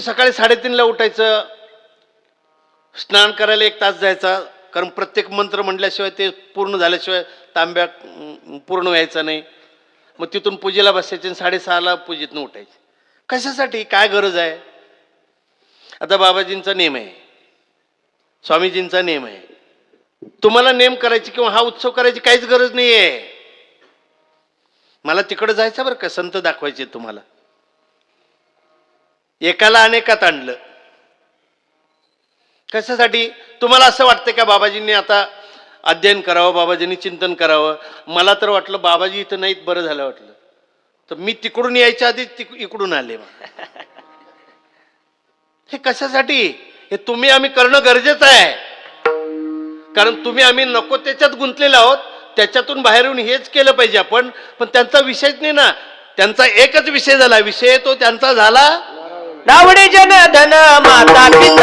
सकाळी 3:30ला उठायचं, स्नान करायला 1 तास जायचा, कारण प्रत्येक मंत्र म्हटल्याशिवाय ते पूर्ण झाल्याशिवाय तांब्या पूर्ण व्हायचा नाही. मग तिथून पूजेला बसायचे आणि 6:30ला पूजेतनं उठायचे. कशासाठी, काय गरज आहे? आता बाबाजींचा नेम आहे, स्वामीजींचा नेम आहे, तुम्हाला नेम करायची किंवा हा उत्सव करायची काहीच गरज नाही आहे. मला तिकडं जायचं बरं का, संत दाखवायचे तुम्हाला. एकाला अनेकात आणलं. कशासाठी? तुम्हाला असं वाटतं का बाबाजींनी आता अध्ययन करावं, बाबाजींनी चिंतन करावं? मला तर वाटलं बाबाजी इथं नाहीत, बरं झालं वाटलं. तर मी तिकडून यायच्या आधी इकडून आले. हे कशासाठी? हे तुम्ही आम्ही करणं गरजेचं आहे, कारण तुम्ही आम्ही नको त्याच्यात गुंतलेलो आहोत. त्याच्यातून बाहेर येऊन हेच केलं पाहिजे आपण. पण त्यांचा विषयच नाही ना, त्यांचा एकच विषय झाला. विषय तो त्यांचा झाला दावडे जन धन माता पिता